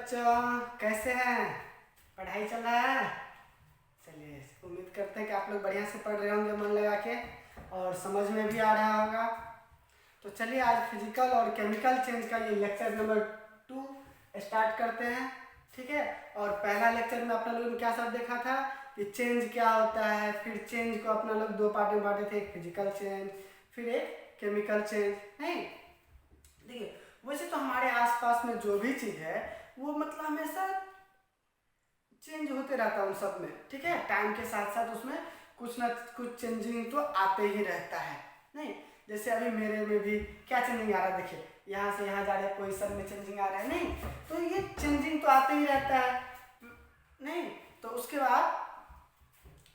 बच्चों, कैसे हैं? पढ़ाई चल रहा है? चलिए, उम्मीद करते हैं कि आप लोग बढ़िया से पढ़ रहे होंगे मन लगा के और समझ में भी आ रहा होगा। तो चलिए आज फिजिकल और केमिकल चेंज का ये लेक्चर नंबर 2 स्टार्ट करते हैं। ठीक है। और पहला लेक्चर में अपना लोगों ने क्या सब देखा था कि चेंज क्या होता है। फिर चेंज को अपना लोग दो पार्ट में बांटे थे, एक फिजिकल चेंज फिर एक केमिकल चेंज। नहीं, देखिए वैसे तो हमारे आसपास में जो भी चीज़ है वो मतलब हमेशा चेंज होते रहता है उन सब में। ठीक है। टाइम के साथ साथ उसमें कुछ ना कुछ चेंजिंग तो आते ही रहता है। नहीं, जैसे अभी मेरे में भी क्या चेंजिंग आ रहा है, देखिए यहाँ से यहाँ जा रहे हैं, पोजीशन में चेंजिंग आ रहा है। नहीं, तो ये चेंजिंग तो आते ही रहता है। नहीं, तो उसके बाद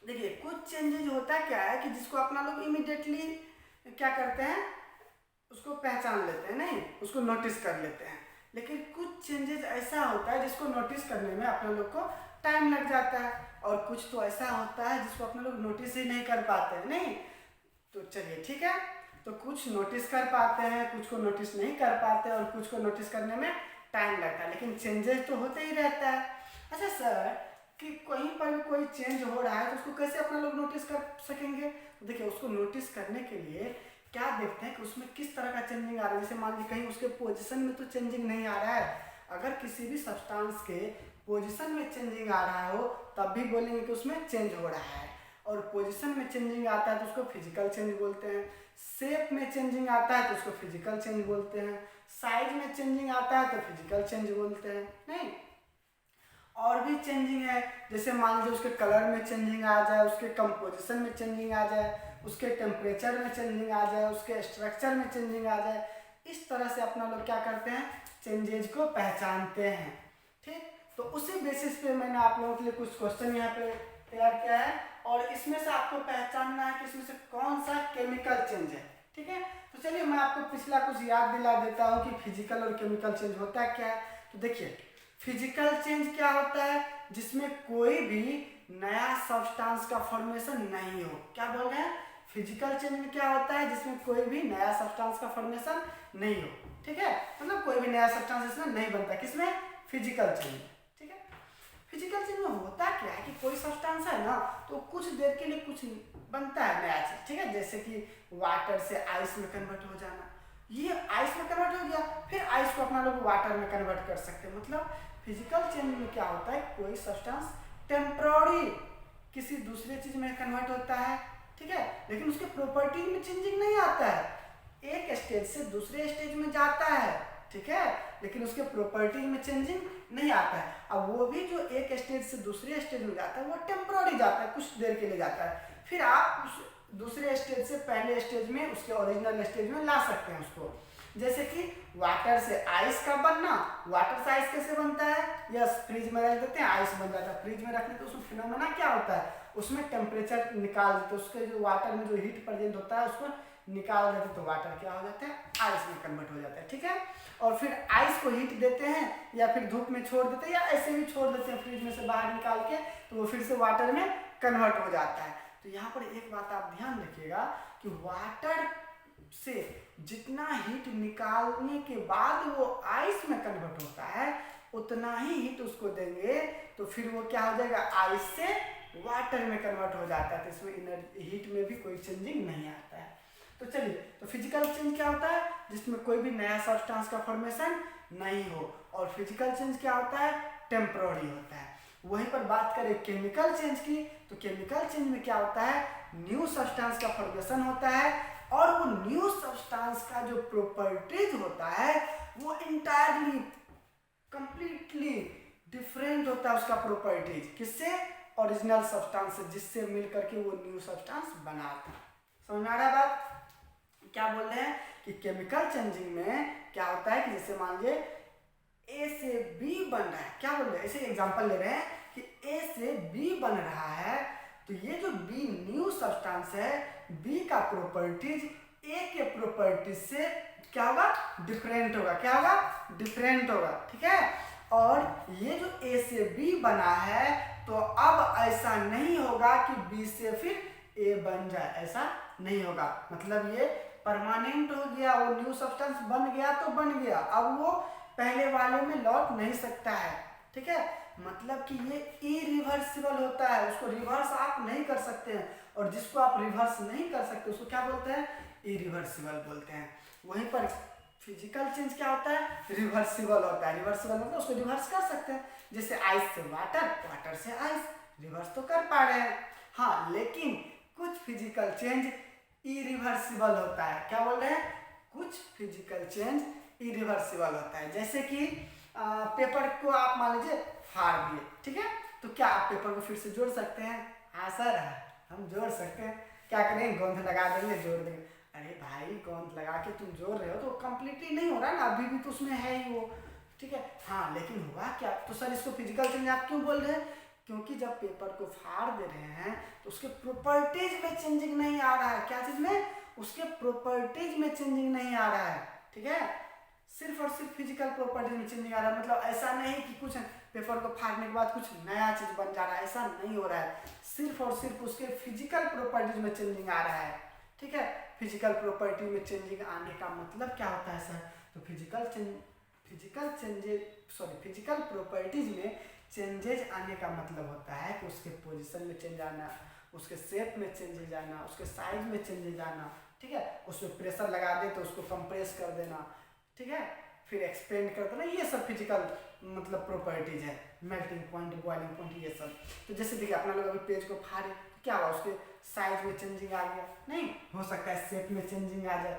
देखिए कुछ चेंजेज होता क्या है कि जिसको अपना लोग इमिडिएटली क्या करते हैं, उसको पहचान लेते हैं, नहीं उसको नोटिस कर लेते हैं। लेकिन कुछ चेंजेस ऐसा होता है जिसको नोटिस करने में अपने लोग को टाइम लग जाता है, और कुछ तो ऐसा होता है जिसको अपने लोग नोटिस ही नहीं कर पाते हैं। नहीं, तो चलिए ठीक है, तो कुछ नोटिस कर पाते हैं, कुछ को नोटिस नहीं कर पाते, और कुछ को नोटिस करने में टाइम लगता है, लेकिन चेंजेस तो होते ही रहता है। अच्छा सर, कि कहीं पर भी कोई चेंज हो रहा है तो उसको कैसे अपना लोग नोटिस कर सकेंगे? तो देखिए उसको नोटिस करने के लिए क्या देखते हैं कि उसमें किस तरह का चेंजिंग आ रहा है। जैसे मान लीजिए कहीं उसके पोजीशन में तो चेंजिंग नहीं आ रहा है, अगर किसी भी सब्सटेंस के पोजीशन में चेंजिंग आ रहा हो तब भी बोलेंगे कि उसमें चेंज हो रहा है। और पोजीशन में चेंजिंग आता है तो उसको फिजिकल चेंज बोलते हैं, शेप में चेंजिंग आता है तो उसको फिजिकल चेंज बोलते हैं, साइज में चेंजिंग आता है तो फिजिकल चेंज बोलते हैं। नहीं, और भी चेंजिंग है, जैसे मान लीजिए उसके कलर में चेंजिंग आ जाए, उसके कंपोजिशन में चेंजिंग आ जाए, उसके टेम्परेचर में चेंजिंग आ जाए, उसके स्ट्रक्चर में चेंजिंग आ जाए। इस तरह से अपना लोग क्या करते हैं, चेंजेज को पहचानते हैं। ठीक, तो उसी बेसिस पे मैंने आप लोगों के लिए कुछ क्वेश्चन यहाँ पे तैयार किया है, और इसमें से आपको पहचानना है कि इसमें से कौन सा केमिकल चेंज है। ठीक है, तो चलिए मैं आपको पिछला कुछ याद दिला देता हूँ कि फिजिकल और केमिकल चेंज होता क्या है। तो देखिए फिजिकल चेंज क्या होता है, जिसमें कोई भी नया सब्सटेंस का फॉर्मेशन नहीं हो। क्या बोल रहे हैं, फिजिकल चेंज में क्या होता है, जिसमें कोई भी नया सब्सटेंस का फॉर्मेशन नहीं हो। ठीक है, मतलब कोई भी नया सब्सटेंस इसमें नहीं बनता, किसमें, फिजिकल चेंज। ठीक है, फिजिकल चेंज में होता क्या है कि कोई सब्सटेंस है ना तो कुछ देर के लिए कुछ बनता है नया चीज। ठीक है, जैसे कि वाटर से आइस में कन्वर्ट हो जाना, ये आइस में कन्वर्ट हो गया, फिर आइस को अपना लोग वाटर में कन्वर्ट कर सकते हैं। मतलब फिजिकल चेंज में क्या होता है, कोई सब्सटेंस टेम्पररी किसी दूसरे चीज में कन्वर्ट होता है। ठीक है, लेकिन उसके प्रॉपर्टी में चेंजिंग नहीं आता है, एक स्टेज से दूसरे स्टेज में जाता है। ठीक है, लेकिन उसके प्रॉपर्टी में चेंजिंग नहीं आता है। अब वो भी जो एक स्टेज से दूसरे स्टेज में जाता है वो टेम्पररी जाता है, कुछ देर के लिए जाता है, फिर आप उस दूसरे स्टेज से पहले स्टेज में उसके ओरिजिनल स्टेज में ला सकते हैं उसको। जैसे कि वाटर से आइस का बनना, वाटर से आइस कैसे बनता है, यस फ्रिज में रख देते हैं आइस बन जाता है। फ्रिज में रखने तो उसमें फिनोमेना क्या होता है, उसमें टेम्परेचर निकाल देते, उसके जो वाटर में जो हीट प्रेजेंट होता है उसको निकाल देते, तो वाटर क्या हो जाता है, आइस में कन्वर्ट हो जाता है। ठीक है, और फिर आइस को हीट देते हैं या फिर धूप में छोड़ देते हैं या ऐसे भी छोड़ देते हैं फ्रिज में से बाहर निकाल के, तो वो फिर से वाटर में कन्वर्ट हो जाता है। तो यहाँ पर एक बात आप ध्यान रखिएगा कि वाटर से जितना हीट निकालने के बाद वो आइस में कन्वर्ट होता है उतना ही हीट उसको देंगे तो फिर वो क्या हो जाएगा, आइस से वाटर में कन्वर्ट हो जाता है। तो इसमें हीट में भी कोई चेंजिंग नहीं आता है। तो चलिए, तो फिजिकल चेंज क्या होता है, जिसमें कोई भी नया सब्सटेंस का फॉर्मेशन नहीं हो, और फिजिकल चेंज क्या होता है, टेम्पररी होता है। वहीं पर बात करें केमिकल चेंज की, तो केमिकल चेंज में क्या होता है, न्यू सब्सटेंस का फॉर्मेशन होता है, और वो न्यू सब्सटेंस का जो प्रॉपर्टीज होता है वो इंटायरली कंप्लीटली डिफरेंट होता है उसका प्रॉपर्टीज, किससे, ओरिजिनल सब्सटेंस से, जिससे मिलकर के वो न्यू सब्सटेंस बना था। समझ आ रहा है बात, क्या बोल रहे हैं कि केमिकल चेंजिंग में क्या होता है कि जैसे मान लीजिए ए से बी बन रहा है, क्या बोल रहे हैं, ऐसे एग्जांपल ले रहे हैं कि ए से बी बन रहा है, तो ये जो बी न्यू सब्सटेंस है, बी का प्रॉपर्टीज ए के प्रॉपर्टीज से क्या होगा, डिफरेंट होगा। क्या होगा, डिफरेंट होगा। ठीक है, और ये जो ए से बी बना है तो अब ऐसा नहीं होगा कि बी से फिर ए बन जाए, ऐसा नहीं होगा। मतलब ये परमानेंट हो गया, वो न्यू सब्सटेंस बन गया तो बन गया, अब वो पहले वाले में लौट नहीं सकता है। ठीक है, मतलब कि ये इरिवर्सिबल होता है, उसको रिवर्स आप नहीं कर सकते हैं, और जिसको आप रिवर्स नहीं कर सकते उसको क्या बोलते हैं, इरिवर्सिबल बोलते हैं। वहीं पर फिजिकल चेंज क्या होता है, रिवर्सिबल होता है। रिवर्सिबल मतलब उसको रिवर्स कर सकते हैं, जैसे आइस से वाटर, वाटर से आइस, रिवर्स तो कर पा रहे हैं। हाँ, लेकिन कुछ फिजिकल चेंज इरिवर्सिबल होता है। क्या बोल रहे हैं, कुछ फिजिकल चेंज इरिवर्सिबल होता है। जैसे कि पेपर को आप मान लीजिए फाड़ दिए, ठीक है, तो क्या आप पेपर को फिर से जोड़ सकते हैं? हाँ सर, हम जोड़ सकते हैं। क्या करेंगे, गोंद लगा देंगे, जोड़ देंगे। अरे भाई, गोंद लगा के तुम जोड़ रहे हो तो कंप्लीटली नहीं हो रहा ना, अभी भी तो उसमें है ही वो। ठीक है, हाँ, लेकिन हुआ क्या, तो सर इसको फिजिकल चेंज आप क्यों बोल रहे हैं? क्योंकि जब पेपर को फाड़ दे रहे हैं तो उसके प्रॉपर्टीज में चेंजिंग नहीं आ रहा है। क्या चीज में? उसके प्रॉपर्टीज में चेंजिंग नहीं आ रहा है। ठीक है, सिर्फ और सिर्फ फिजिकल प्रॉपर्टीज में चेंजिंग आ रहा है। मतलब ऐसा नहीं कि कुछ पेपर को फाड़ने के बाद कुछ नया चीज बन जा रहा है, ऐसा नहीं हो रहा है। सिर्फ और सिर्फ उसके फिजिकल प्रॉपर्टीज में चेंजिंग आ रहा है। ठीक है, फिजिकल प्रॉपर्टी में चेंजिंग आने का मतलब क्या होता है सर? तो फिजिकल प्रॉपर्टीज में चेंजेज आने का मतलब होता है कि उसके पोजीशन में चेंज आना, उसके शेप में चेंजेज आना, उसके साइज में चेंजेज आना। ठीक है, उसमें प्रेशर लगा दे तो उसको कंप्रेस कर देना। ठीक है, फिर एक्सपेंड कर देना, ये सब फिजिकल मतलब प्रॉपर्टीज है। मेल्टिंग पॉइंट, बॉइलिंग पॉइंट, ये सब। तो जैसे देखिए, अपना लोग अभी पेज को फाड़े तो क्या हुआ, उसके साइज में चेंजिंग आ गया? नहीं, हो सकता है शेप में चेंजिंग आ जाए,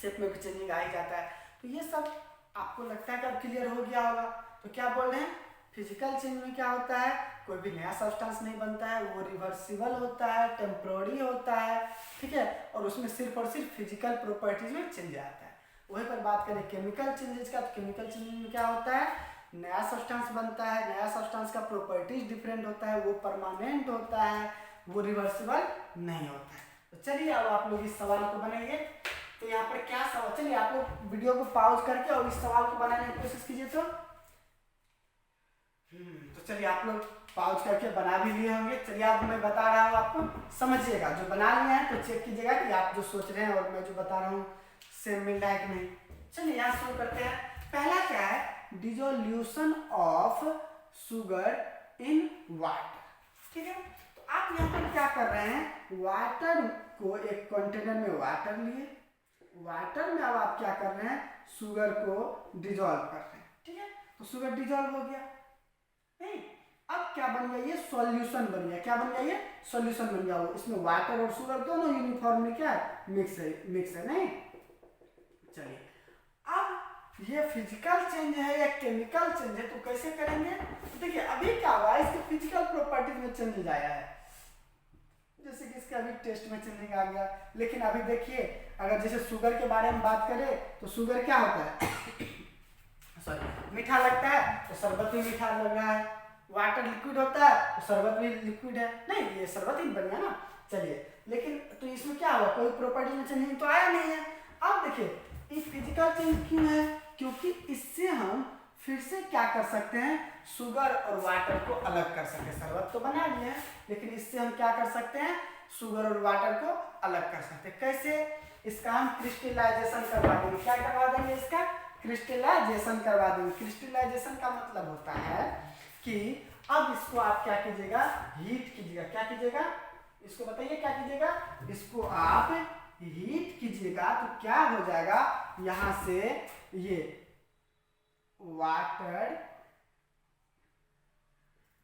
शेप में भी चेंजिंग आ ही जाता है। तो ये सब आपको लगता है कि अब क्लियर हो गया होगा। तो क्या बोल रहे हैं, फिजिकल चेंज में क्या होता है, कोई भी नया सब्सटेंस नहीं बनता है, वो रिवर्सिबल होता है, टेम्पोररी होता है। ठीक है, और उसमें सिर्फ और सिर्फ फिजिकल प्रॉपर्टीज में चेंज आता है। वहीं पर बात करें केमिकल चेंजेस का, तो केमिकल चेंजेस में क्या होता है, नया सब्सटेंस बनता है, नया सब्सटेंस का प्रॉपर्टीज डिफरेंट होता है, वो परमानेंट होता है, वो रिवर्सिबल नहीं होता है। तो चलिए अब आप लोग इस सवाल को बनाइए। तो यहाँ पर क्या सवाल, चलिए आप लोग वीडियो को पॉज करके और इस सवाल को बनाने की कोशिश कीजिए। तो चलिए आप लोग पॉज करके बना भी लिए होंगे। चलिए अब मैं बता रहा हूँ, आपको समझिएगा। जो बना लिया है तो चेक कीजिएगा कि आप जो सोच रहे हैं और मैं जो बता रहा हूँ सेम मिल रहा है कि नहीं। चलिए यहाँ शुरू करते हैं। पहला क्या है, dissolution of sugar in water. ठीक है, तो आप यहाँ पर क्या कर रहे हैं, वाटर को एक कंटेनर में वाटर लिए, वाटर में अब आप क्या कर रहे हैं, शुगर को डिजोल्व कर रहे हैं। ठीक है, तो शुगर डिजोल्व हो गया। नहीं, अब क्या बन गया, ये सॉल्यूशन बन गया। क्या बन गया, ये सॉल्यूशन बन गया। वो इसमें वाटर और शुगर दोनों यूनिफॉर्मली क्या है, मिक्स है नहीं। चलिए, अब ये फिजिकल चेंज है या केमिकल चेंज है, तो कैसे करेंगे? देखिए अभी क्या हुआ, इसके फिजिकल प्रॉपर्टीज में चेंज आया है, जैसे कि इसका अभी टेस्ट में चेंजिंग आ गया। लेकिन अभी देखिए, अगर जैसे शुगर के बारे में बात करें तो शुगर क्या होता है सॉरी, मीठा लगता है तो शरबत भी मीठा लग रहा है। वाटर लिक्विड होता है तो शरबत भी लिक्विड है। नहीं, ये शरबत ही बन गया ना। चलिए, लेकिन तो इसमें क्या हुआ, कोई प्रॉपर्टी में चेंजिंग तो आया नहीं है। अब देखिए, ये फिजिकल चेंज क्यों है, क्योंकि इससे हम फिर से क्या कर सकते हैं, शुगर और वाटर को अलग कर सकते हैं। शरबत तो बना लिए हैं, लेकिन इससे हम क्या कर सकते हैं, शुगर और वाटर को अलग कर सकते हैं। कैसे? इसका हम क्रिस्टलाइजेशन करवा देंगे। क्या करवा देंगे, इसका क्रिस्टलाइजेशन करवा देंगे। क्रिस्टलाइजेशन का मतलब होता है कि अब इसको आप क्या कीजिएगा, हीट कीजिएगा। क्या कीजिएगा, इसको बताइए क्या कीजिएगा, इसको आप हीट कीजिएगा तो क्या हो जाएगा, यहां से ये वाटर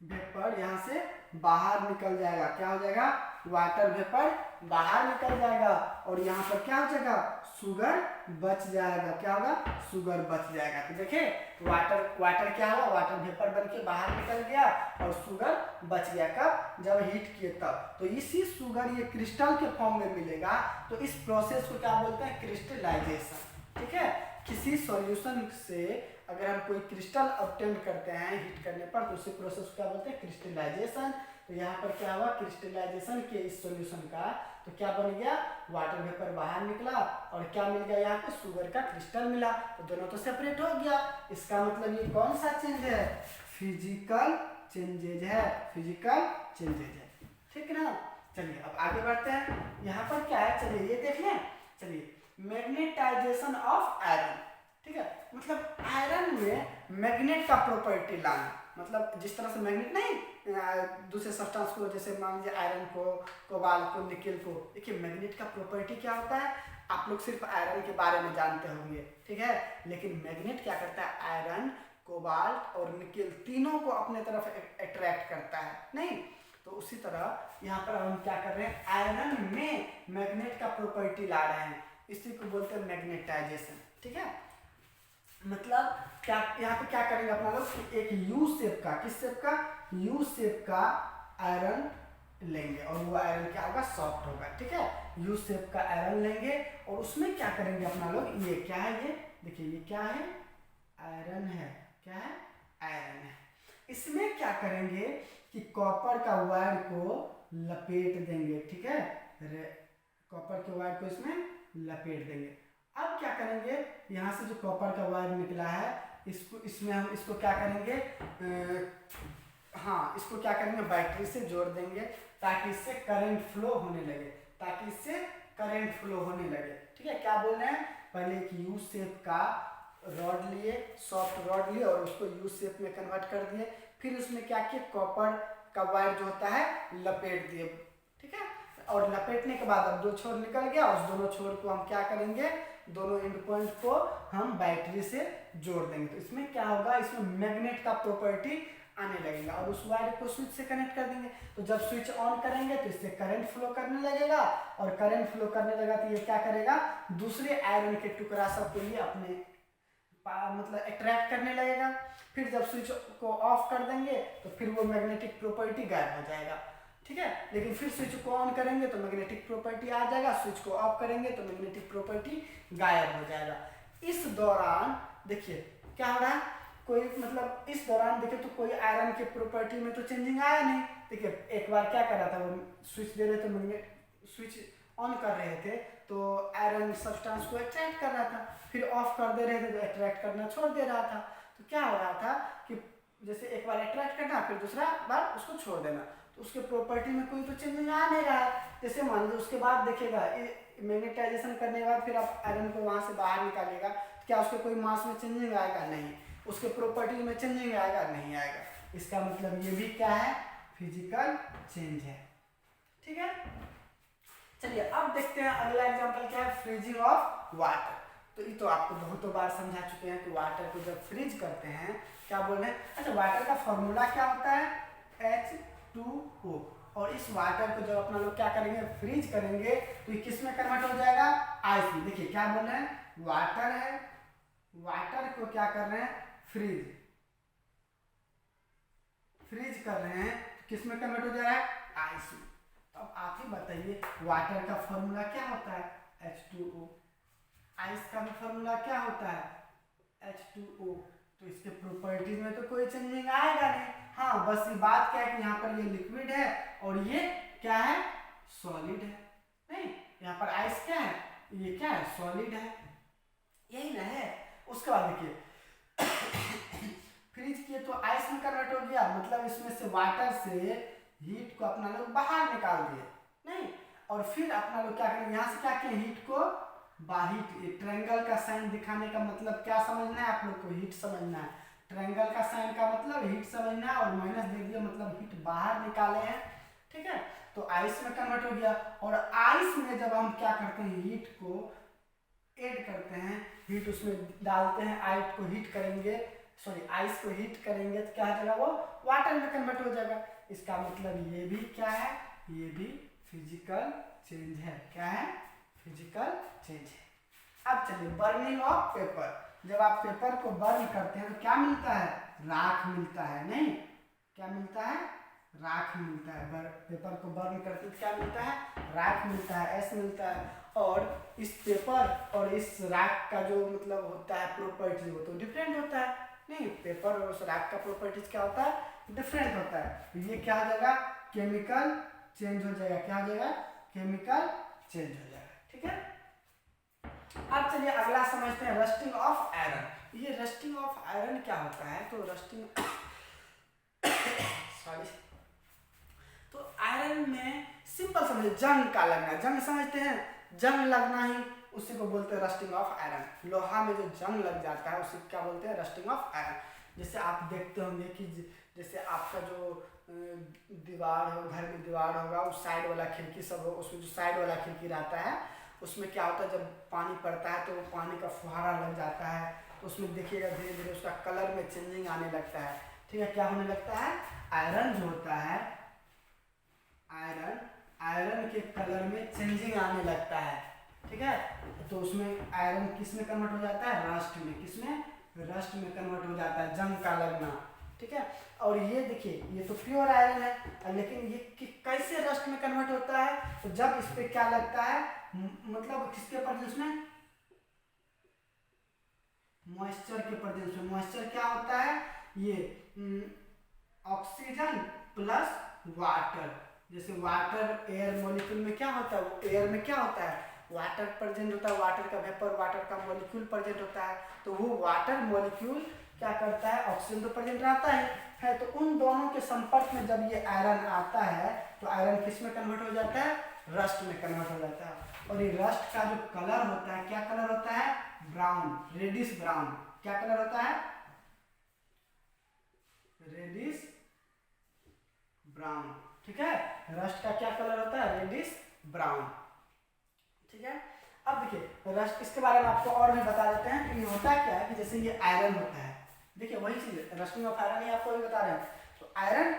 वेपर यहां से बाहर निकल जाएगा। क्या हो जाएगा, वाटर वेपर बाहर निकल जाएगा, और यहाँ पर क्या हो जाएगा, शुगर बच जाएगा। क्या होगा, शुगर बच जाएगा। तो देखिए, वाटर क्या हुआ, वाटर वेपर बन के बाहर निकल गया और शुगर बच गया। कब, जब हीट किए तब। तो इसी शुगर ये क्रिस्टल के फॉर्म में मिलेगा। तो इस प्रोसेस को क्या बोलते हैं, क्रिस्टलाइजेशन। ठीक है, किसी सॉल्यूशन से अगर हम कोई क्रिस्टल ऑब्टेन करते हैं हीट करने पर, तो उसी प्रोसेस को क्या बोलते हैं, क्रिस्टलाइजेशन। तो यहाँ पर क्या हुआ, क्रिस्टलाइजेशन के इस सॉल्यूशन का, तो क्या बन गया, वाटर वेपर बाहर निकला और क्या मिल गया, यहाँ पे शुगर का क्रिस्टल मिला। तो दोनों तो सेपरेट हो गया। इसका मतलब ये कौन सा चेंज है, फिजिकल चेंजेज है, फिजिकल चेंजेज है। ठीक है ना। चलिए अब आगे बढ़ते हैं। यहाँ पर क्या है, चलिए ये देख लें। चलिए, मैग्नेटाइजेशन ऑफ आयरन। ठीक है, मतलब आयरन में मैग्नेट का प्रॉपर्टी लाना, मतलब जिस तरह से मैग्नेट नहीं दूसरे सब्सटेंस को, जैसे मान लीजिए आयरन को, कोबाल्ट को, निकेल को, देखिए मैग्नेट का प्रॉपर्टी क्या होता है, आप लोग सिर्फ आयरन के बारे में जानते होंगे, ठीक है, लेकिन मैग्नेट क्या करता है, आयरन, कोबाल्ट और निकेल तीनों को अपने तरफ अट्रैक्ट करता है, नहीं। तो उसी तरह यहाँ पर हम क्या कर रहे हैं, आयरन में मैग्नेट का प्रॉपर्टी ला रहे हैं, इसी को बोलते हैं मैग्नेटाइजेशन, ठीक है। मतलब क्या यहाँ पे क्या करेंगे अपना लोग, एक यू शेप का, किस शेप का, यू शेप का आयरन लेंगे और वो आयरन क्या होगा, सॉफ्ट होगा, ठीक है। यू शेप का आयरन लेंगे और उसमें क्या करेंगे अपना लोग, ये क्या है, ये देखिए ये क्या है, आयरन है, क्या है, आयरन है। इसमें क्या करेंगे कि कॉपर का वायर को लपेट देंगे, ठीक है, कॉपर के वायर को इसमें लपेट देंगे। अब क्या करेंगे, यहाँ से जो कॉपर का वायर निकला है इसको, इसमें हम इसको क्या करेंगे, हाँ इसको क्या करेंगे, बैटरी से जोड़ देंगे ताकि इससे करंट फ्लो होने लगे, ताकि इससे करंट फ्लो होने लगे, ठीक है। क्या बोल रहे हैं, पहले एक यू शेप का रॉड लिए, सॉफ्ट रॉड लिए और उसको यू शेप में कन्वर्ट कर दिए, फिर उसमें क्या किए, कॉपर का वायर जो होता है लपेट दिए, ठीक है। और लपेटने के बाद अब दो छोर निकल गया, उस दोनों छोर को हम क्या करेंगे, दोनों एंड पॉइंट को हम बैटरी से जोड़ देंगे। तो इसमें क्या होगा, इसमें मैग्नेट का प्रॉपर्टी आने लगेगा और उस वायर को स्विच से कनेक्ट कर देंगे। तो जब स्विच ऑन करेंगे तो इससे करंट फ्लो करने लगेगा और करंट फ्लो करने लगा तो ये क्या करेगा, दूसरे आयरन के टुकड़ा सब को ये अपने मतलब अट्रैक्ट करने लगेगा। फिर जब स्विच को ऑफ कर देंगे तो फिर वो मैग्नेटिक प्रॉपर्टी गायब हो जाएगा, ठीक है। लेकिन फिर स्विच को ऑन करेंगे तो मैग्नेटिक प्रॉपर्टी आ जाएगा, स्विच को ऑफ करेंगे तो मैग्नेटिक प्रॉपर्टी गायब हो जाएगा। इस दौरान देखिए क्या हो रहा है, कोई मतलब इस दौरान देखिए तो कोई आयरन के प्रॉपर्टी में तो चेंजिंग आया नहीं। देखिए एक बार क्या कर रहा था, वो स्विच दे रहे थे, मैग्नेट स्विच ऑन कर रहे थे तो आयरन सब्सटेंस को अट्रैक्ट कर रहा था, फिर ऑफ कर दे रहे थे तो अट्रैक्ट करना छोड़ दे रहा था। तो क्या हो रहा था कि जैसे एक बार अट्रैक्ट करना फिर दूसरा बार उसको छोड़ देना, तो उसके प्रॉपर्टी में कोई तो चेंजिंग आ नहीं रहा है। जैसे मान लीजिए उसके बाद देखिएगा मैग्नेटाइजेशन करने के बाद फिर आप आयरन को वहाँ से बाहर निकालिएगा तो क्या उसके कोई मास में चेंजिंग आएगा, नहीं। उसके प्रॉपर्टी में चेंजिंग आएगा, नहीं आएगा। इसका मतलब ये भी क्या है, फिजिकल चेंज है, ठीक है। चलिए अब देखते हैं अगला एग्जांपल क्या है, फ्रीजिंग ऑफ वाटर। तो ये तो आपको बहुतों बार समझा चुके हैं कि वाटर को जब फ्रीज करते हैं क्या बोल रहे हैं। अच्छा, वाटर का फॉर्मूला क्या होता है, H2O। और इस वाटर को जब अपना लोग क्या करेंगे, फ्रीज करेंगे तो ये किस में कन्वर्ट हो जाएगा, आइस में। देखिए क्या बोल रहे हैं, वाटर है, वाटर को क्या कर रहे हैं, फ्रीज कर रहे हैं, किस में कन्वर्ट हो जा रहा है, आइस में। अब आप ही बताइए वाटर का फॉर्मूला क्या होता है, H2O। आइस का भी फॉर्मूला क्या होता है, H2O। तो इसके प्रॉपर्टीज में तो कोई चेंजिंग आएगा नहीं। हाँ बस ये बात क्या है कि यहाँ पर ये लिक्विड है और ये क्या है, सॉलिड है, नहीं। यहाँ पर आइस क्या है, ये क्या है, सॉलिड है, यही ना है। उसके बाद देखिए फ्रीज किए तो आइस में कन्वर्ट हो गया, मतलब इसमें से वाटर से हीट को अपना लोग बाहर निकाल दिए, नहीं। और फिर अपना लोग क्या करेंगे, यहाँ से क्या किए, हीट को बाहर, ट्रायंगल का साइन दिखाने का मतलब क्या समझना है आप लोग को, हीट समझना है। ट्रायंगल का साइन का मतलब हीट समझना है और माइनस दे दिया मतलब हीट बाहर निकाले हैं, ठीक है। तो आइस में कन्वर्ट हो गया और आइस में जब हम क्या करते हैं, हीट को ऐड करते हैं, हीट उसमें डालते हैं, आइस को हीट करेंगे, सॉरी आइस को हीट करेंगे तो क्या हो जाएगा, वो वाटर में कन्वर्ट हो जाएगा। इसका मतलब ये भी क्या है, ये भी फिजिकल चेंज है, क्या है, फिजिकल चेंज है। अब चलिए बर्निंग ऑफ पेपर। जब आप पेपर को बर्न करते हैं तो क्या मिलता है, राख मिलता है, नहीं। क्या मिलता है, राख मिलता है। पेपर को बर्न करते हैं तो क्या मिलता है, राख मिलता है, ऐसे मिलता है। और इस पेपर और इस राख का जो मतलब होता है प्रॉपर्टी, वो तो डिफरेंट होता है, नहीं। पेपर और उस राख का प्रॉपर्टीज क्या होता है, डिफरेंट होता है। तो ये क्या हो जाएगा, केमिकल चेंज हो जाएगा, क्या हो जाएगा, केमिकल चेंज हो जाएगा, ठीक है। अब चलिए अगला समझते हैं, रस्टिंग ऑफ आयरन। ये रस्टिंग ऑफ आयरन क्या होता है, तो रस्टिंग सॉरी, तो आयरन में सिंपल समझिए, जंग का लगना, जंग समझते हैं, जंग लगना ही उसी को बोलते हैं रस्टिंग ऑफ आयरन। लोहा में जो जंग लग जाता है उसी क्या बोलते हैं, रस्टिंग ऑफ आयरन। जैसे आप देखते होंगे कि जैसे आपका जो दीवार हो, घर में दीवार होगा, उस साइड वाला खिड़की सब हो, उसमें जो साइड वाला खिड़की रहता है उसमें क्या होता है, जब पानी पड़ता है तो पानी का फुहारा लग जाता है, तो उसमें देखिएगा धीरे धीरे उसका कलर में चेंजिंग आने लगता है। ठीक है, क्या होने लगता है, आयरन जो होता है, आयरन के कलर में चेंजिंग आने लगता है। ठीक है, तो उसमें आयरन किस में कन्वर्ट हो जाता है, रस्ट में। किस में, रस्ट में कन्वर्ट हो जाता है, जंग का लगना। ठीक है, और ये देखिए ये तो प्योर आयरन है, लेकिन ये कैसे रस्ट में कन्वर्ट होता है, तो जब इस पे क्या लगता है, मतलब किसके प्रेजेंस में, मॉइस्चर के प्रेजेंस में। मॉइस्चर क्या होता है, ये ऑक्सीजन प्लस वाटर। जैसे वाटर एयर मॉलिक्यूल में क्या होता है, वो एयर में क्या होता है, वाटर प्रेजेंट होता है, वाटर का वेपर, वाटर का मॉलिक्यूल प्रेजेंट होता है। तो वो वाटर मॉलिक्यूल क्या करता है, ऑक्सीजन तो प्रेजेंट रहता है, तो उन दोनों के संपर्क में जब ये आयरन आता है तो आयरन किस में कन्वर्ट हो जाता है, रस्ट में कन्वर्ट हो जाता है। और ये रस्ट का जो कलर होता है, क्या कलर होता है, ब्राउन, रेडिश ब्राउन। क्या कलर होता है, रेडिश ब्राउन। ठीक है, रस्ट का क्या कलर होता है, रेडिश ब्राउन। ठीक है, अब देखिए रस्ट, इसके बारे में आपको और भी बता देते हैं कि ये होता क्या है, कि जैसे ये आयरन होता है, देखिए वही चीज रस्टिंग ऑफ आयरन ही आपको भी बता रहे हैं। तो आयरन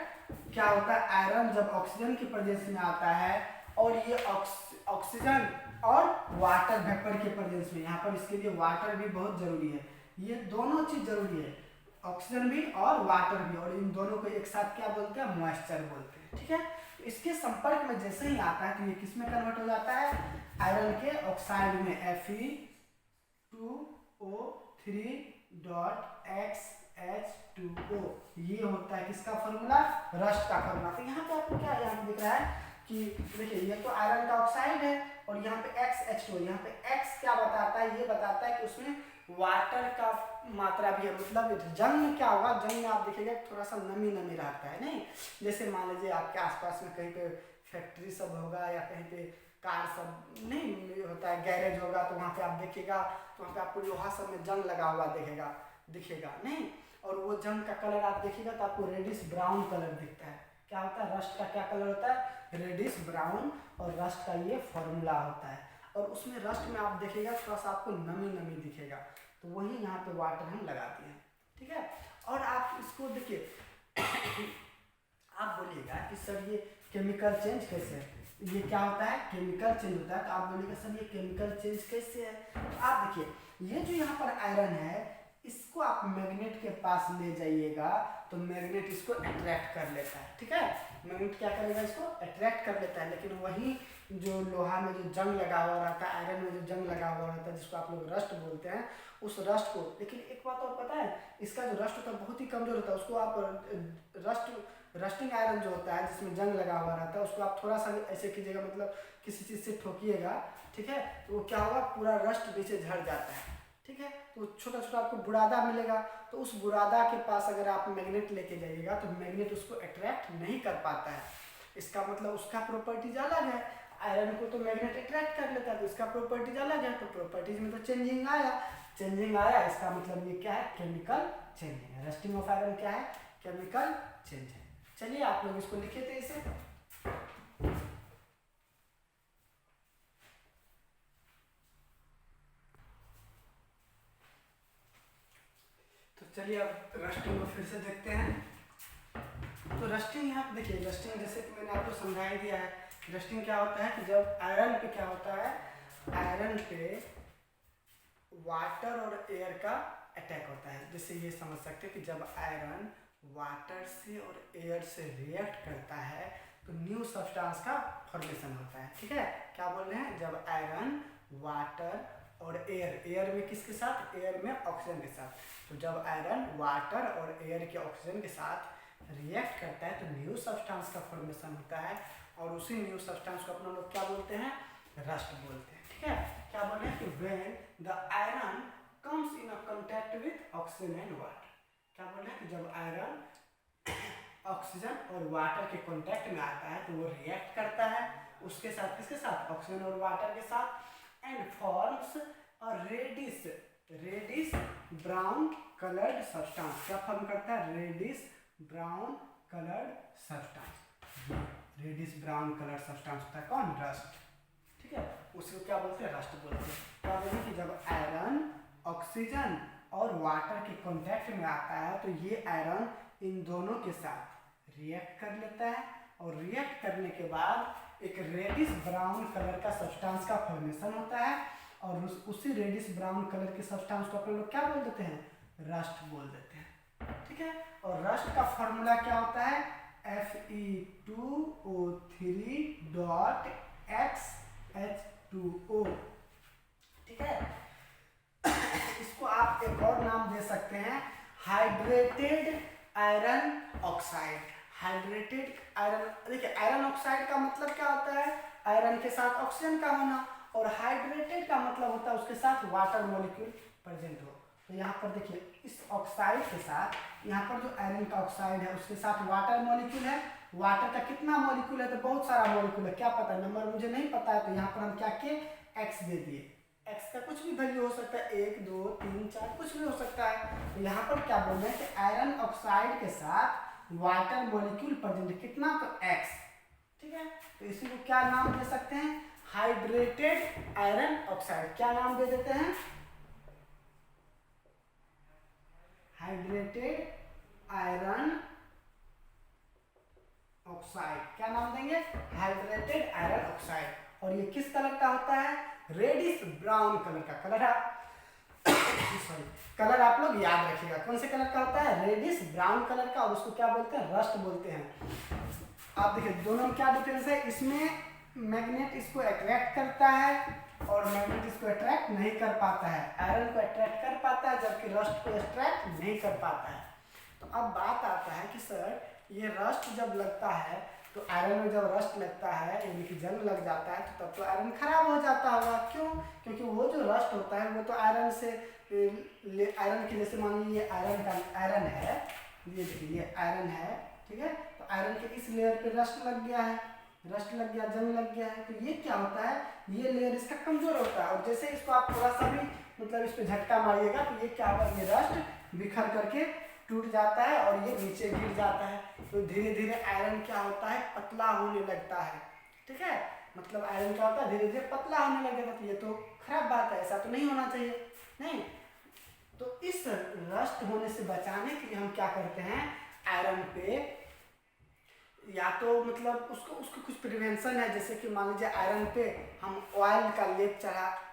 क्या होता है, आयरन जब ऑक्सीजन की प्रेजेंस में आता है, और ये ऑक्सीजन और वाटर वेपर के प्रेजेंस में, यहाँ पर इसके लिए वाटर भी बहुत जरूरी है, ये दोनों चीज जरूरी है, ऑक्सीजन भी और वाटर भी, और इन दोनों को एक साथ क्या बोलते हैं, मॉइस्चर बोलते हैं। ठीक है, तो इसके संपर्क में जैसे ही आता है तो ये किस में कन्वर्ट हो जाता है, आयरन के ऑक्साइड में, Fe2O3.XH2O। ये होता है किसका फॉर्मूला, रस्ट का फॉर्मूला। तो यहाँ पे आपको क्या यहाँ दिख रहा है कि देखिए ये तो आयरन का ऑक्साइड है, और यहाँ पे XH2O, यहाँ पे X क्या बताता है, ये बताता है कि उसमें वाटर का मात्रा भी है। मतलब जंग में क्या होगा, जंग में आप देखिएगा थोड़ा सा नमी नमी रहता है, नहीं, जैसे मान लीजिए आपके आसपास में कहीं पे फैक्ट्री सब होगा, या कहीं पे कार सब नहीं होता है, गैरेज होगा, तो वहाँ पे आप देखिएगा तो वहाँ पे आपको लोहा सब में जंग लगा हुआ दिखेगा नहीं, और वो जंग का कलर आप देखिएगा तो आपको रेडिश ब्राउन कलर दिखता है। क्या होता है, रस्ट का क्या कलर होता है, रेडिश ब्राउन, और रस्ट का ये फॉर्मूला होता है। और उसमें रस्ट में आप देखिएगा थोड़ा सा आपको नमी नमी दिखेगा, तो वही यहाँ पे वाटर हम लगाते हैं। ठीक है, और आप इसको देखिए आप बोलिएगा कि सर ये केमिकल चेंज कैसे है, ये क्या होता है, केमिकल चेंज होता है, तो आप बोलिएगा सर ये केमिकल चेंज कैसे है। तो आप देखिए ये जो यहाँ पर आयरन है, इसको आप मैग्नेट के पास ले जाइएगा तो मैग्नेट इसको अट्रैक्ट कर लेता है। ठीक है, मैग्नेट क्या करेगा, इसको अट्रैक्ट कर लेता है। लेकिन वही जो लोहा में जो जंग लगा हुआ रहता है, आयरन में जो जंग लगा हुआ रहता है, जिसको आप लोग रस्ट बोलते हैं, उस रस्ट को, लेकिन एक बात और पता है, इसका जो रस्ट होता है बहुत ही कमजोर होता है, उसको आप रस्टिंग आयरन जो होता है जिसमें जंग लगा हुआ रहता है, उसको आप थोड़ा सा ऐसे कीजिएगा, मतलब किसी चीज़ से ठोकिएगा, ठीक है, तो वो क्या होगा, पूरा रस्ट नीचे झड़ जाता है। ठीक है, तो छोटा छोटा आपको बुरादा मिलेगा, तो उस बुरादा के पास अगर आप मैग्नेट लेके जाइएगा तो मैग्नेट उसको अट्रैक्ट नहीं कर पाता है। इसका मतलब उसका प्रॉपर्टीज अलग है, आयरन को तो मैग्नेट अट्रैक्ट कर लेता है, तो इसका प्रॉपर्टीज अलग है, तो प्रॉपर्टीज में तो चेंजिंग आया, इसका मतलब ये क्या है, केमिकल चेंजिंग है। रस्टिंग ऑफ आयरन क्या है, केमिकल चेंज है। चलिए आप लोग इसको लिखे थे इसे, तो चलिए अब रस्टिंग को फिर से देखते हैं। तो रस्टिंग यहाँ देखिए, रस्टिंग जैसे कि मैंने आपको समझा ही दिया है, रस्टिंग क्या होता है कि जब आयरन पे क्या होता है, आयरन पे वाटर और एयर का अटैक होता है। जैसे ये समझ सकते हैं कि जब आयरन वाटर से और एयर से रिएक्ट करता है तो न्यू सब्सटेंस का फॉर्मेशन होता है। ठीक है, क्या बोल रहे हैं, जब आयरन वाटर और एयर में किसके साथ, एयर में ऑक्सीजन के साथ, तो जब आयरन वाटर और एयर के ऑक्सीजन के साथ रिएक्ट करता है तो न्यू सब्सटेंस का फॉर्मेशन होता है, और उसी न्यू सब्सटेंस को अपना लोग क्या बोलते हैं, रस्ट बोलते हैं। ठीक है, क्या बोल रहे हैं कि when the iron comes in a contact with oxygen and water, क्या बोल रहे हैं कि जब आयरन ऑक्सीजन और वाटर के कांटेक्ट में आता है तो वो रिएक्ट करता है उसके साथ, किसके साथ, ऑक्सीजन और वाटर के साथ, and forms a reddish brown colored substance। क्या फॉर्म करता है? reddish brown colored substance। Reddish brown colour substance होता है कौन? रस्ट। ठीक है, उसको क्या बोलते हैं? रस्ट बोलते हैं। क्या बोलते हैं कि जब आयरन ऑक्सीजन और वाटर के कांटेक्ट में आता है तो ये आयरन इन दोनों के साथ रिएक्ट कर लेता है और रिएक्ट करने के बाद एक रेडिश ब्राउन कलर का सब्सटेंस का फॉर्मेशन होता है और उसी रेडिश ब्राउन कलर के सब्सटेंस को अपन लोग क्या बोल देते हैं? रस्ट बोल देते हैं। ठीक है, और रस्ट का फॉर्मूला क्या होता है? Fe2O3.XH2O। ठीक है, इसको आप एक और नाम दे सकते हैं, hydrated iron oxide. Hydrated iron, देखिए आयरन ऑक्साइड का मतलब क्या होता है? आयरन के साथ ऑक्सीजन का होना, और हाइड्रेटेड का मतलब होता है उसके साथ वाटर मॉलिक्यूल प्रेजेंट हो। तो यहाँ पर देखिए इस ऑक्साइड के साथ, यहाँ पर जो आयरन का ऑक्साइड है उसके साथ वाटर मॉलिक्यूल है। वाटर का कितना मॉलिक्यूल है? तो बहुत सारा मॉलिक्यूल है। क्या पता, नंबर मुझे नहीं पता है, तो यहाँ पर हम क्या किए? एक्स दे दिए। एक्स का कुछ भी वैल्यू हो सकता है, 1 2 3 4 कुछ भी हो सकता है। तो यहाँ पर क्या बोल रहे हैं कि आयरन ऑक्साइड के साथ वाटर मॉलिक्यूल प्रेजेंट कितना? तो एक्स। ठीक है, तो इसी को क्या नाम दे सकते हैं? Hydrated iron oxide. क्या नाम दे देते हैं? Hydrated iron oxide. क्या नाम देंगे? Hydrated iron oxide. और ये किस कलर का होता है? रेडिश ब्राउन कलर का। कलर सॉरी, कलर आप लोग याद रखिएगा कौन से कलर का होता है? रेडिश ब्राउन कलर का, और उसको क्या बोलते हैं? रस्ट बोलते हैं। आप देखिए दोनों में क्या डिफरेंस है? इसमें मैग्नेट इसको अट्रैक्ट करता है और मैग्नेट इसको अट्रैक्ट नहीं कर पाता है। आयरन को अट्रैक्ट कर पाता है जबकि रस्ट को अट्रैक्ट नहीं कर पाता है। तो अब बात आता है कि सर ये रस्ट जब लगता है तो आयरन में जब रस्ट लगता है यानी कि जंग लग जाता है तो तब तो आयरन खराब हो जाता होगा। क्यों? क्योंकि वो जो रस्ट होता है वो तो आयरन से आयरन की, जैसे मान लीजिए ये आयरन है, ये देखिए ये आयरन है। ठीक है, तो आयरन के इस लेयर पे रस्ट लग गया है, रस्ट लग गया, जंग लग गया है, तो ये क्या होता है? ये लेयर इसका कमजोर होता है और जैसे इसको आप थोड़ा सा भी मतलब इस पर झटका मारिएगा तो ये क्या होगा? ये रस्ट बिखर करके टूट जाता है और ये नीचे गिर जाता है। तो धीरे धीरे आयरन क्या होता है? पतला होने लगता है। ठीक है, मतलब आयरन क्या होता है? धीरे धीरे पतला होने लगेगा। तो ये तो खराब बात है, ऐसा तो नहीं होना चाहिए। नहीं, तो इस रस्ट होने से बचाने के लिए हम क्या करते हैं? आयरन पे या तो मतलब उसको कुछ प्रिवेंशन है, जैसे कि मान लीजिए आयरन पे हम ऑयल का लेप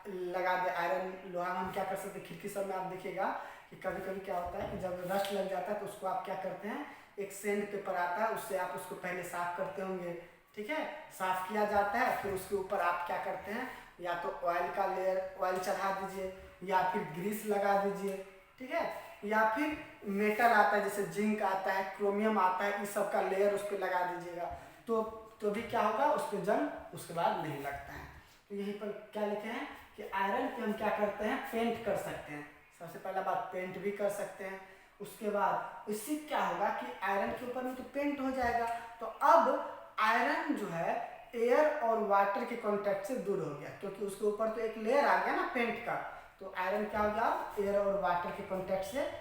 लगा दे। आयरन लोहा हम क्या कर सकते हैं? खिड़की सब में आप देखिएगा कि कभी कभी क्या होता है कि जब रस्ट लग जाता है तो उसको आप क्या करते हैं? एक सैंड पेपर आता है, उससे आप उसको पहले साफ करते होंगे। ठीक है, साफ किया जाता है, फिर उसके ऊपर आप क्या करते हैं? या तो ऑयल का लेयर, ऑयल चढ़ा दीजिए या फिर ग्रीस लगा दीजिए। ठीक है, या फिर मेटल आता है जैसे जिंक आता है, क्रोमियम आता है, इस सब का लेयर उस पर लगा दीजिएगा तो भी क्या होगा? उस पर जंग उसके बाद नहीं लगता है। तो यहीं पर क्या लिखे हैं कि आयरन पे हम क्या करते हैं? पेंट कर सकते हैं। सबसे पहला बात पेंट भी कर सकते हैं। उसके बाद इससे क्या होगा कि आयरन के ऊपर में तो पेंट हो जाएगा। तो अब आयरन जो है एयर और वाटर के कॉन्टेक्ट से दूर हो गया, क्योंकि उसके ऊपर तो एक लेयर आ गया ना पेंट का। तो आयरन क्या हो गया? एयर और वाटर के कॉन्टेक्ट से,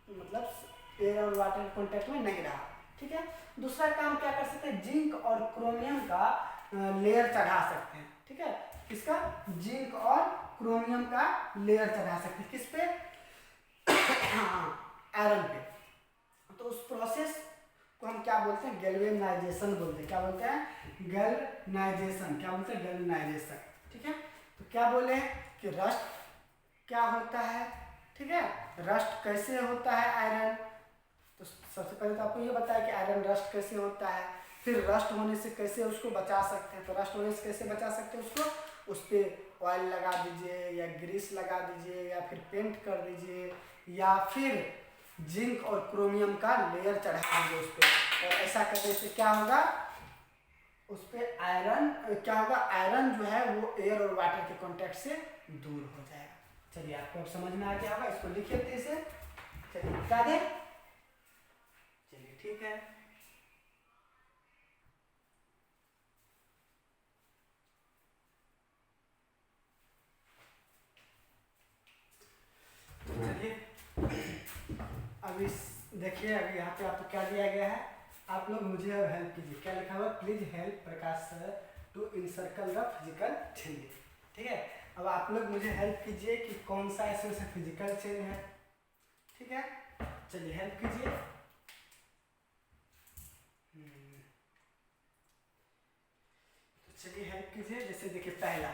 मतलब एयर और वाटर के कॉन्टेक्ट में नहीं रहा। ठीक है, दूसरा काम क्या कर सकते हैं? जिंक और क्रोमियम का लेयर चढ़ा सकते हैं। ठीक है, किसका? जिंक और क्रोमियम का लेयर चढ़ा सकते हैं। किस पे? आयरन पे। तो उस प्रोसेस को हम क्या बोलते हैं? गैल्वेनाइजेशन बोलते हैं। क्या बोलते हैं? गैल्वेनाइजेशन। क्या बोलते हैं? गैल्वेनाइजेशन। ठीक है, तो क्या बोले कि रस्ट क्या होता है? ठीक है, रस्ट कैसे होता है आयरन? तो सबसे पहले तो आपको ये बताया कि आयरन रस्ट कैसे होता है, फिर रस्ट होने से कैसे उसको बचा सकते हैं। तो रस्ट होने से कैसे बचा सकते हैं उसको? उस पर ऑयल लगा दीजिए या ग्रीस लगा दीजिए या फिर पेंट कर दीजिए या फिर जिंक और क्रोमियम का लेयर चढ़ा दीजिए उस पर। और ऐसा करने से क्या होगा? उस पर आयरन क्या होगा? आयरन जो है वो एयर और वाटर के कॉन्टेक्ट से दूर हो जाएगा। चलिए आपको अब समझ में आ गया होगा, इसको लिखिए तेज से। चलिए बता दें, चलिए ठीक है। अभी देखिए, अभी यहाँ पे आपको क्या दिया गया है, आप लोग मुझे अब हेल्प कीजिए। क्या लिखा हुआ, please help Prakash sir to encircle the physical change. ठीक है, अब आप लोग मुझे हेल्प कीजिए कि कौन सा इसमें से फिजिकल चेंज है। ठीक है, चलिए हेल्प कीजिए। तो चलिए हेल्प कीजिए। जैसे देखिए, पहला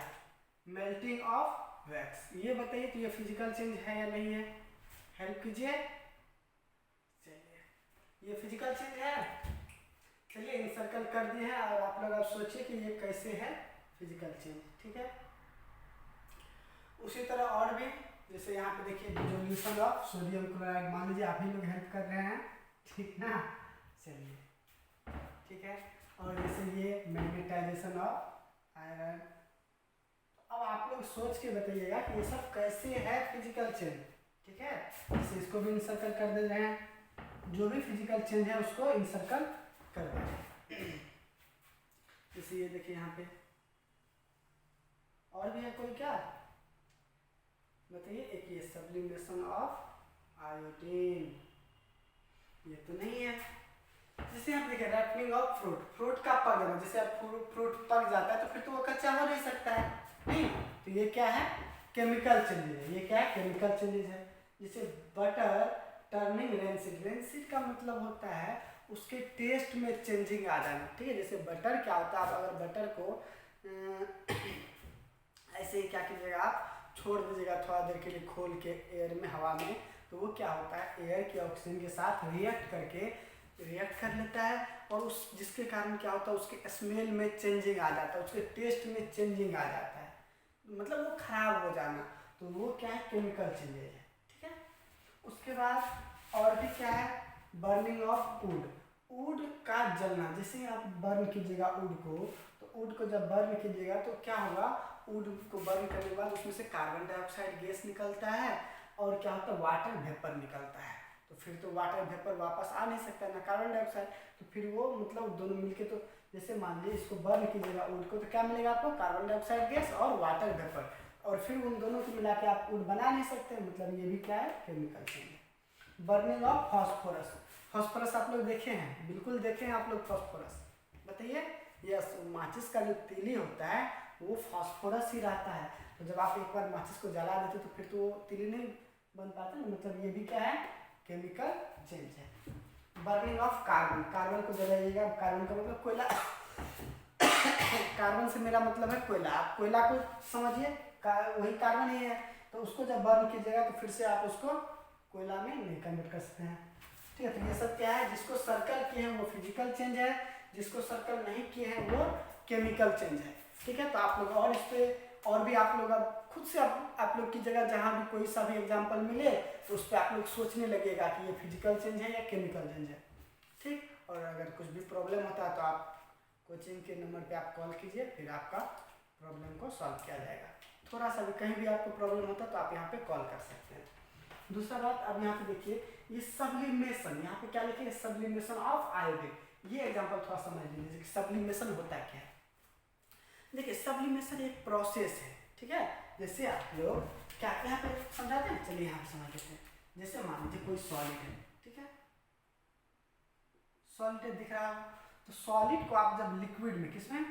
मेल्टिंग ऑफ वैक्स, ये बताइए तो ये फिजिकल चेंज है या नहीं है, हेल्प कीजिए। चलिए, ये फिजिकल चेंज है। चलिए इनसर्कल कर दिए हैं, और आप लोग अब सोचिए कि ये कैसे है फिजिकल चेंज। ठीक है, उसी तरह और भी, जैसे यहाँ पे देखिए डिसोल्यूशन ऑफ सोडियम क्लोराइड, मान लीजिए आप ही लोग हेल्प कर रहे हैं, ठीक ना। चलिए ठीक है, और जैसे ये मैग्नेटाइजेशन ऑफ आयरन। अब आप लोग सोच के बताइएगा कि ये सब कैसे है फिजिकल चेंज। ठीक है, जैसे इसको भी इंसर्कल कर दे रहे हैं, जो भी फिजिकल चेंज है उसको इंसर्कल कर दे रहे हैं। जैसे ये देखिए यहाँ पे, और भी है कोई क्या बताइए। एक ये सब्लिमेशन ऑफ आयोडीन, ये तो नहीं है। जैसे आप देखिए रैपनिंग ऑफ फ्रूट, फ्रूट का पक जाना, जैसे आप फ्रूट पक जाता है तो फिर तो वो कच्चा हो नहीं सकता है, नहीं। तो ये क्या है, केमिकल चेंजेस है। ये क्या है, केमिकल चेंजेस है। जैसे बटर टर्निंग रेंसिड, रेंसिड का मतलब होता है उसके टेस्ट में चेंजिंग आ जाना। ठीक है, जैसे बटर क्या होता है, आप अगर बटर को ऐसे ही क्या कीजिएगा, आप छोड़ दीजिएगा थोड़ा देर के लिए खोल के एयर में, हवा में, तो वो क्या होता है, एयर के ऑक्सीजन के साथ रिएक्ट कर लेता है, और उस जिसके कारण क्या होता है, उसके स्मेल में चेंजिंग आ जाता है, उसके टेस्ट में चेंजिंग आ जाता है, मतलब वो खराब हो जाना। तो वो क्या है, केमिकल चेंजेज है। ठीक है, उसके बाद और भी क्या है, बर्निंग ऑफ वुड, वुड का जलना। जैसे आप बर्न कीजिएगा वुड को, तो वुड को जब बर्न कीजिएगा तो क्या होगा, वुड को बर्न करने के बाद उसमें से कार्बन डाइऑक्साइड गैस निकलता है, और क्या होता है, वाटर वेपर निकलता है। तो फिर तो वाटर वेपर वापस आ नहीं सकता ना कार्बन डाइऑक्साइड, तो फिर वो मतलब दोनों मिलके, तो जैसे मान लीजिए इसको बर्न कीजिएगा वुड को, तो क्या मिलेगा आपको, कार्बन डाइऑक्साइड गैस और वाटर वेपर, और फिर उन दोनों को मिला के आप वुड बना नहीं सकते। मतलब ये भी क्या है, chemical change. Burning of phosphorus, phosphorus आप लोग देखे हैं, बिल्कुल देखे हैं आप लोग फॉस्फोरस, बताइए। यस, माचिस का जो तीली होता है वो फॉस्फोरस ही रहता है। तो जब आप एक बार माचिस को जला देते तो फिर तो वो तीली नहीं बन पाता ना, मतलब ये भी क्या है, केमिकल चेंज है। बर्निंग ऑफ कार्बन, कार्बन को जलाइएगा, कार्बन का मतलब कोयला कार्बन से मेरा मतलब है कोयला, आप कोयला को समझिए, वही कार्बन ही है। तो उसको जब बर्न कीजिएगा तो फिर से आप उसको कोयला में नहीं कन्वर्ट कर सकते हैं। ठीक है, तो ये सब क्या है, जिसको सर्कल किए हैं वो फिजिकल चेंज है, जिसको सर्कल नहीं किए हैं वो केमिकल चेंज है। ठीक है, तो आप लोग और इस पर और भी आप लोग अब खुद से आप लोग की जगह जहाँ भी कोई सा भी एग्जाम्पल मिले तो उस पर आप लोग सोचने लगेगा कि ये फिजिकल चेंज है या केमिकल चेंज है। ठीक, और अगर कुछ भी प्रॉब्लम होता है तो आप कोचिंग के नंबर पे आप कॉल कीजिए, फिर आपका प्रॉब्लम को सॉल्व किया जाएगा। थोड़ा सा भी कहीं भी आपको प्रॉब्लम होता है तो आप यहाँ पे कॉल कर सकते हैं। दूसरा बात, अब यहाँ पे देखिए ये सब्लिमेशन, यहाँ पे क्या लिखे, सब्लिमेशन ऑफ आयोडीन। ये एग्जांपल थोड़ा समझ लीजिए कि सब्लिमेशन होता क्या है। देखिए सब्लिमेशन एक प्रोसेस है। ठीक है, जैसे आप लोग क्या यहाँ पे समझाते हैं, चलिए यहाँ पे समझ लेते हैं। जैसे मान लीजिए कोई सॉलिड है, ठीक है, सॉलिड दिख रहा है, तो सॉलिड को आप जब लिक्विड में, किसमें,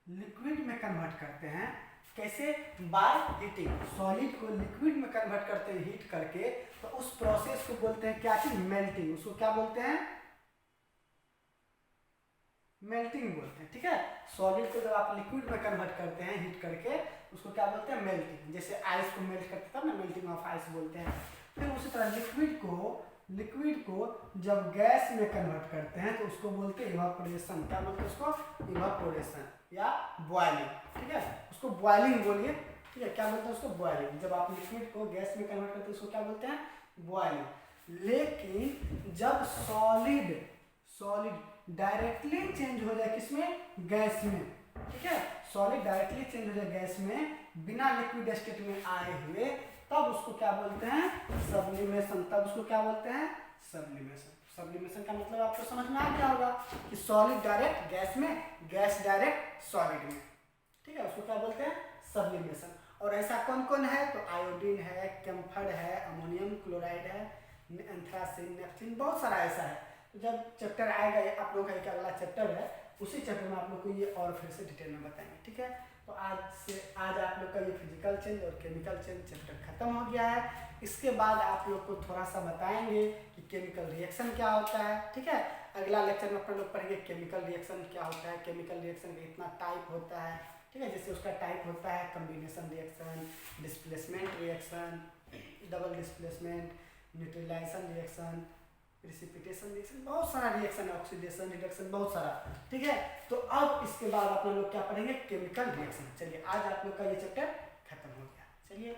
लिक्विड में कन्वर्ट करते हैं, कैसे, बाय हीटिंग। सॉलिड को लिक्विड में कन्वर्ट करते हैं हीट करके, तो उस प्रोसेस को बोलते हैं क्या चीज, मेल्टिंग। उसको क्या बोलते हैं, मेल्टिंग बोलते हैं। ठीक है, सॉलिड को जब आप लिक्विड में कन्वर्ट करते हैं हीट करके, उसको क्या बोलते हैं, मेल्टिंग। जैसे आइस को मेल्ट करते तब ना मेल्टिंग ऑफ आइस बोलते हैं। फिर उसी तरह लिक्विड को जब गैस में कन्वर्ट करते हैं तो उसको बोलते हैं इवापोरेशन। क्या बोलते हैं उसको, इवापोरेशन या बॉयलिंग। ठीक है, उसको बॉयलिंग बोलिए। ठीक है, क्या बोलते हैं उसको, बॉयलिंग। जब आप लिक्विड को गैस में कन्वर्ट करते हैं उसको क्या बोलते हैं, बॉयलिंग। लेकिन जब सॉलिड डायरेक्टली चेंज हो जाए, किसमें, गैस में, ठीक है, सॉलिड डायरेक्टली चेंज हो जाए गैस में बिना लिक्विड स्टेट में आए हुए, तब उसको क्या बोलते हैं, सब्लिमेशन। तब उसको क्या बोलते हैं, सब्लिमेशन। सब्लिमेशन का मतलब आपको समझ में आ गया होगा कि सॉलिड डायरेक्ट गैस में, गैस डायरेक्ट सॉलिड में। ठीक है, उसको क्या बोलते हैं, सब्लिमेशन। और ऐसा कौन कौन है, तो आयोडीन है, कैम्फर है, अमोनियम क्लोराइड है, एंथ्रासिन, नेफ्थिन, बहुत सारा ऐसा है। तो जब चैप्टर आएगा, ये आप लोगों का एक अगला चैप्टर है, उसी चैप्टर में आप लोग को ये और फिर से डिटेल में बताएंगे, ठीक है। तो आज आप लोग का ये फिजिकल चेंज और केमिकल चेंज चैप्टर खत्म हो गया है। इसके बाद आप लोग को थोड़ा सा बताएंगे कि केमिकल रिएक्शन क्या होता है, ठीक है। अगला लेक्चर में अपन लोग पढ़ेंगे केमिकल रिएक्शन क्या होता है, केमिकल रिएक्शन का इतना टाइप होता है, ठीक है। जैसे उसका टाइप होता है combination reaction, displacement reaction, double displacement, neutralization reaction, precipitation reaction, बहुत सारा रिएक्शन है, ऑक्सीडेशन रिडक्शन, बहुत सारा, ठीक है। तो अब इसके बाद अपन लोग क्या पढ़ेंगे, केमिकल रिएक्शन। चलिए आज आप लोग का ये चैप्टर खत्म हो गया। चलिए